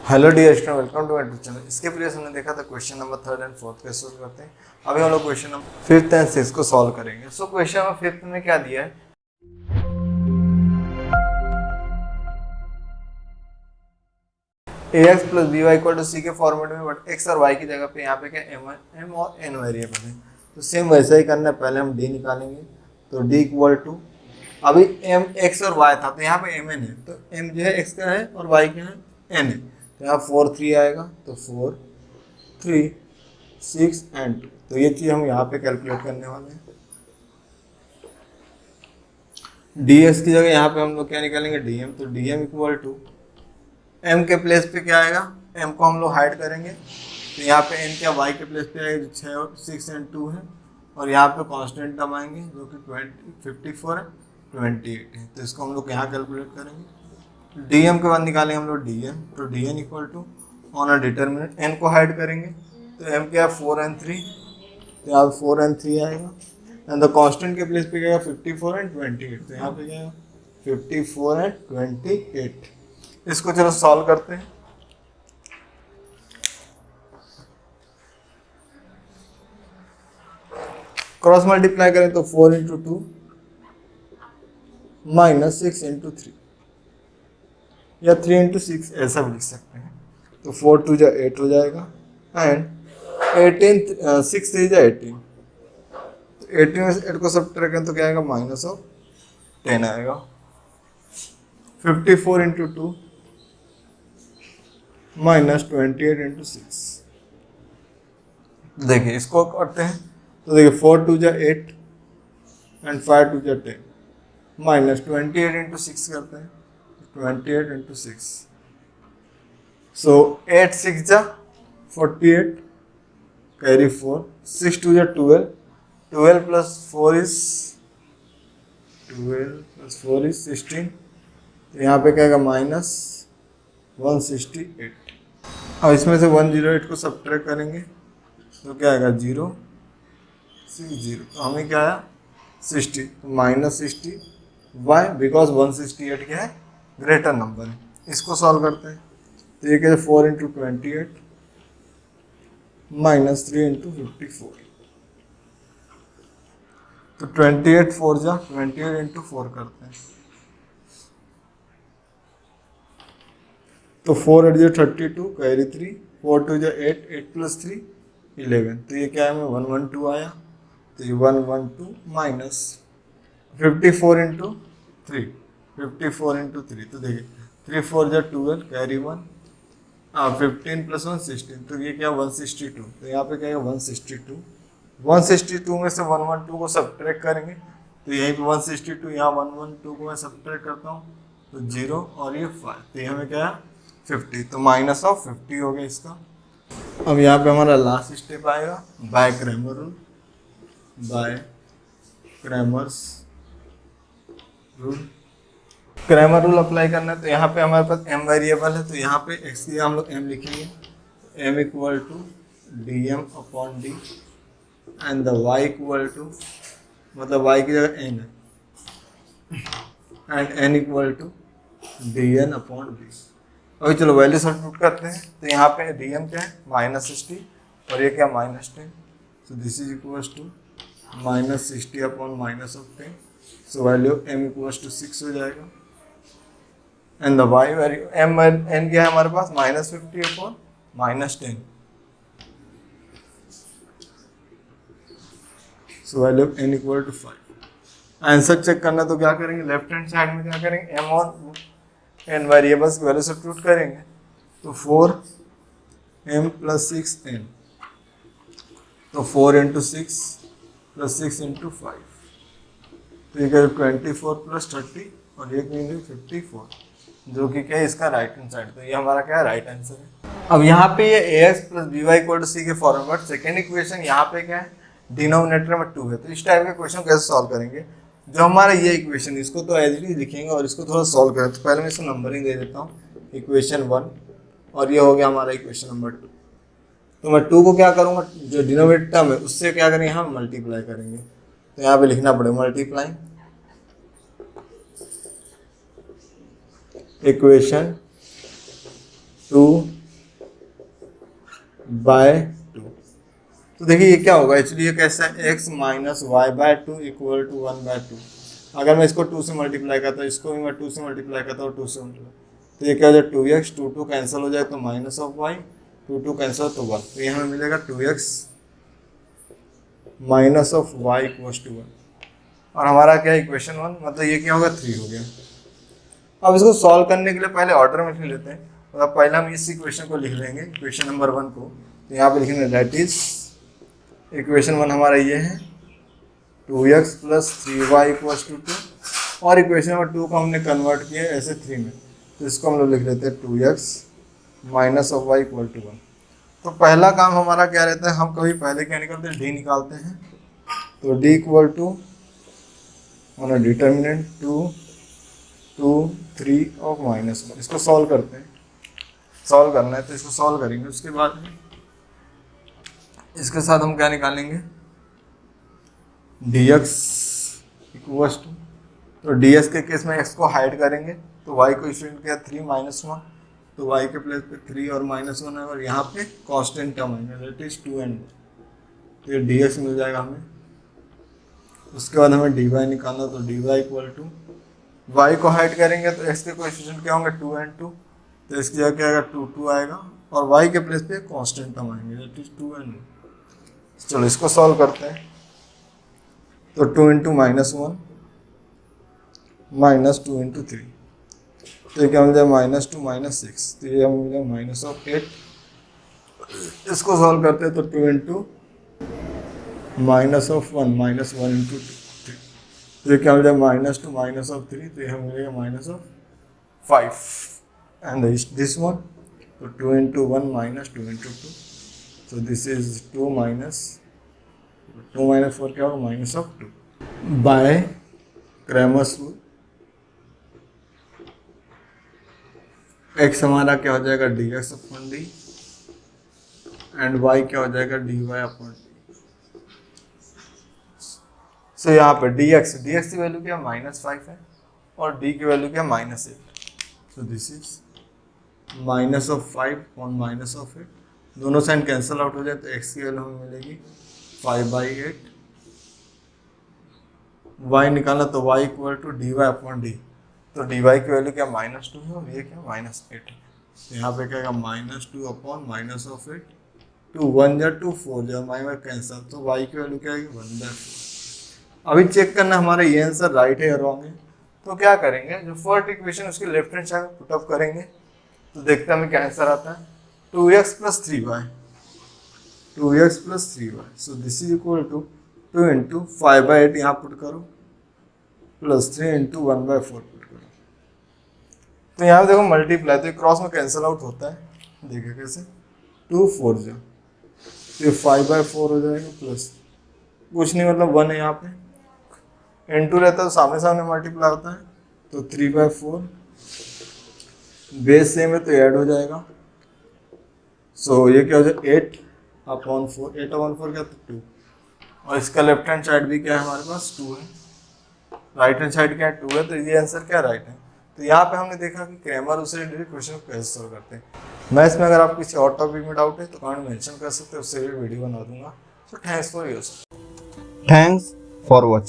Hello dear student, welcome to my YouTube channel. इसके previous हमने देखा था क्वेश्चन नंबर 3 और 4 कैसे सॉल्व करते हैं। अभी हम लोग क्वेश्चन नंबर 5 और 6 को सॉल्व करेंगे। सो क्वेश्चन नंबर 5 में क्या दिया है, ax plus B Y equal to C के फॉर्मेट में, बट x और y की जगह पे यहाँ पे क्या m और n वेरिएबल है। तो सेम वैसा ही करना है, पहले हम d निकालेंगे। तो d इक्वल टू, अभी m x और y था तो यहाँ पे m n है, तो m जो है x का है और y क्या है n है। तो यहाँ 4 3 आएगा, तो 4 3 6 एंड 2। तो ये चीज़ हम यहाँ पे कैलकुलेट करने वाले हैं। ds की जगह यहाँ पे हम लोग क्या निकालेंगे, dm। तो dm इक्वल टू m के प्लेस पे क्या आएगा, m को हम लोग हाइड करेंगे, तो यहाँ पे n क्या y के प्लेस पे आएगा जो 6 और 6 एंड 2 है, और यहाँ पे कांस्टेंट टर्म आएंगे जो कि 54 है, 28 है। तो इसको हम लोग यहाँ कैलकुलेट करेंगे। dm के बाद निकालेंगे हम लोग dn। तो dn equal to on a determinant n को हाइड करेंगे, तो m क्या है 4 एंड 3, तो यहाँ पे 4 एंड 3 आएगा, एंड द कांस्टेंट के प्लेस पे क्या है 54 एंड 28। तो यहाँ पे क्या है 54 एंड 28। इसको चलो सॉल्व करते हैं। क्रॉस मल्टीप्लाई करें तो 4 इंटू 2 माइनस 6 इंटू 3, या 3 इंटू 6 ऐसा भी लिख सकते हैं। तो 4 2 जा 8 हो जाएगा, एंड 18 6 3 जा 18। तो 18 में से 8 को सब्ट्रैक्ट करें तो क्या आएगा, माइनस ऑफ 10 आएगा। 54 इंटू 2 माइनस 28 इंटू 6। देखिए इसको करते हैं, तो देखिए 4 2 जा 8 एंड 5 2 जा 10, माइनस 28 इंटू 6 करते हैं, 28 इंटू 6। सो 8 6 जा 48, कैरी 4, 6 2 जा 12, 12 प्लस 4 इज 16। तो यहाँ पे क्या आएगा, माइनस 168। अब इसमें से 108 को सब्ट्रैक्ट करेंगे तो क्या आएगा 0 6 0। तो हमें क्या आया 60, तो माइनस 60। वाई, बिकॉज 168 क्या है, ग्रेटर नंबर है। इसको सॉल्व करते हैं, तो ये क्या है 4 इंटू 28 माइनस 3 इंटू 54। तो 28 4 जा 28 इंटू 4 करते हैं, तो 4 8 जा 32, कैरी 3, 4 2 जा 8, 8 प्लस 3 11। तो ये क्या है, हमें 112 आया। तो ये 112 माइनस 54 इंटू 3, 54 इंटू 3। तो देखिए 3 4 जा 12, कैरी 1, 15 प्लस 1 16। तो ये क्या 162। तो यहाँ पे क्या है 162। 162 में से 112 को सब्ट्रैक्ट करेंगे, तो यहीं पे 162, यहाँ 112 को मैं सब्ट्रैक्ट करता हूँ, तो 0 और ये 5। तो ये हमें क्या है 50। तो माइनस ऑफ 50 हो गया इसका। अब यहाँ पे हमारा लास्ट स्टेप आएगा, by Cramer rule. By Cramer's rule, Cramer rule apply करना है। तो यहाँ पे हमारे पास m वेरिएबल है, तो यहाँ पे x की हम लोग m लिखेंगे, m equal to dm upon D, and the y equal to, मतलब y की जगह n है, and n equal to dn upon D. अभी चलो वैल्यू सब्स्टिट्यूट करते हैं। तो यहाँ पे dm क्या है माइनस 60, और ये क्या minus 10। So this is equals to minus 60 upon minus of 10। So value m equals to 6 हो जाएगा, and the y value m n क्या है हमारे पास minus 50 upon minus 10। So value n equal to 5। Answer check करना, तो क्या करेंगे, लेफ्ट हैंड साइड में क्या करेंगे, m और n वेरिएबल्स की वैल्यू सब्स्टिट्यूट करेंगे। तो 4m प्लस 6n, तो 4 इंटू 6 प्लस 6 इंटू 5। तो ये क्या 24 प्लस 30, और ये कितनी 54, जो कि क्या है इसका राइट हैंड साइड। तो ये हमारा क्या है राइट आंसर है। अब यहाँ पे ये ax plus B Y equal to C के फॉर्म, बट सेकेंड इक्वेशन यहाँ पे क्या है डिनोमिनेटर में 2 है। तो इस टाइप के क्वेश्चन कैसे सॉल्व करेंगे, जो हमारा ये इक्वेशन इसको तो एज इट इज लिखेंगे और इसको थोड़ा सॉल्व करें। तो पहले मैं इसको नंबरिंग दे देता हूँ, इक्वेशन 1, और ये हो गया हमारा इक्वेशन नंबर 2। तो मैं 2 को क्या करूँगा, जो डिनोमिनेटर टर्म है उससे क्या करेंगे, हम मल्टीप्लाई करेंगे। तो यहाँ पे लिखना पड़ेगा मल्टीप्लाई इक्वेशन 2 बाय 2। तो देखिए ये क्या होगा, एक्चुअली ये कैसा है, x minus Y by 2 equal to 1/2। अगर मैं इसको 2 से मल्टीप्लाई करता हूँ, इसको भी मैं 2 से मल्टीप्लाई करता हूँ, 2 से मल्टीप्लाई, तो ये क्या हो जाए 2x, 2 कैंसिल हो जाए तो माइनस ऑफ वाई, 2 कैंसिल हो तो 1, तो ये हमें मिलेगा 2x minus of Y equals to 1। और हमारा क्या है इक्वेशन 1, मतलब ये क्या होगा 3 हो गया। अब इसको सॉल्व करने के लिए पहले ऑर्डर में लिख लेते हैं। मतलब पहले हम इस इक्वेशन को लिख लेंगे, इक्वेशन नंबर 1 को, तो यहाँ पे लिखेंगे दैट इज इक्वेशन 1 हमारा ये है 2x plus 3y equals to 2, और इक्वेशन नंबर 2 को हमने कन्वर्ट किया ऐसे 3 में, तो इसको हम लोग लिख लेते हैं 2x minus of Y equal to 1। तो पहला काम हमारा क्या रहता है, हम कभी पहले क्या निकालते हैं, डी निकालते हैं। तो D equal to on determinant 2, 2, 3 और -1। इसको सॉल्व करते हैं, सॉल्व करना है तो इसको सॉल्व करेंगे। उसके बाद इसके साथ हम क्या निकालेंगे, dx इक्वल्स टू, तो dx के केस में x को हाइड करेंगे तो y को इक्वल किया 3 -1, तो y के प्लेस पे 3 और -1 है, और यहाँ पे कांस्टेंट टर्म है दैट इज 2n, तो ये dx मिल जाएगा हमें। उसके बाद हमें dy निकालना, तो dy इक्वल टू y को हाइड करेंगे तो x के कोएफिशिएंट क्या होंगे 2 and 2, तो इसकी जगह क्या आएगा 2 आएगा, और y के प्लेस पे कांस्टेंट टर्म आएंगे दैट इज 2 and 2। चलो इसको सॉल्व करते हैं। तो 2 इंटू -1 माइनस 2 इंटू 3, तो ये क्या मिल जाए -2 -6, तो ये हम मिल जाए -8। इसको सॉल्व करते हैं तो 2 इंटू -1 -1 इंटू 3, तो ये क्या मिल जाए -2 -3, तो ये हम मिलेगा -5 एंड दिस वन, तो 2 into 1 -2 into 2, so this is 2 minus 4 क्या होगा -2 by Cramer's rule। x हमारा क्या हो जाएगा dx upon D, and y क्या हो जाएगा dy अपॉन डी। सो यहाँ पे dx की वैल्यू क्या -5 है और d की वैल्यू क्या -8 है, सो दिस इज -5 ऑन -8, दोनों साइन कैंसिल आउट हो जाए तो x की वैल्यू हमें मिलेगी 5/8। y निकाला तो y equal to dy upon D, तो dy की वैल्यू क्या -2 है और ये क्या -8 है, तो यहाँ पे क्या -2 अपॉन -8, 2 1 जा 2 4 जा y कैंसिल, तो y की वैल्यू क्या आएगी 1/4। अभी चेक करना हमारा ये आंसर राइट है या रॉन्ग है, तो क्या करेंगे, जो फर्स्ट इक्वेशन उसकी left hand side put up करेंगे, तो देखते हैं हमें क्या आंसर आता है। 2x plus 3y, 2x plus 3y, so this is equal to 2 into 5/8 यहाँ पुट करो प्लस 3 इंटू 1/4 पुट करो, तो यहाँ देखो मल्टीप्लाई, तो ये क्रॉस में कैंसिल आउट होता है, देखिए कैसे 2 4 जा, तो ये 5/4 हो जाएगा, प्लस कुछ नहीं मतलब 1 है यहाँ पे, इंटू रहता है तो सामने सामने मल्टीप्लाई होता है, तो 3/4 बेस सेम है तो ऐड हो जाएगा, सो ये क्या हो जाए 8/4, 8/4 क्या तो 2, और इसका लेफ्ट हैंड साइड भी क्या है हमारे पास 2 है, राइट हैंड साइड क्या है 2 है, तो ये आंसर क्या राइट है। तो यहाँ पे हमने देखा कि क्रैमर उस रिलेटेड क्वेश्चन को कैसे सॉल्व करते हैं। मैथ्स में अगर आपको किसी और टॉपिक में डाउट है तो कमेंट मेंशन कर सकते हैं, उससे भी वीडियो बना दूंगा। So thanks for your Thanks for watching.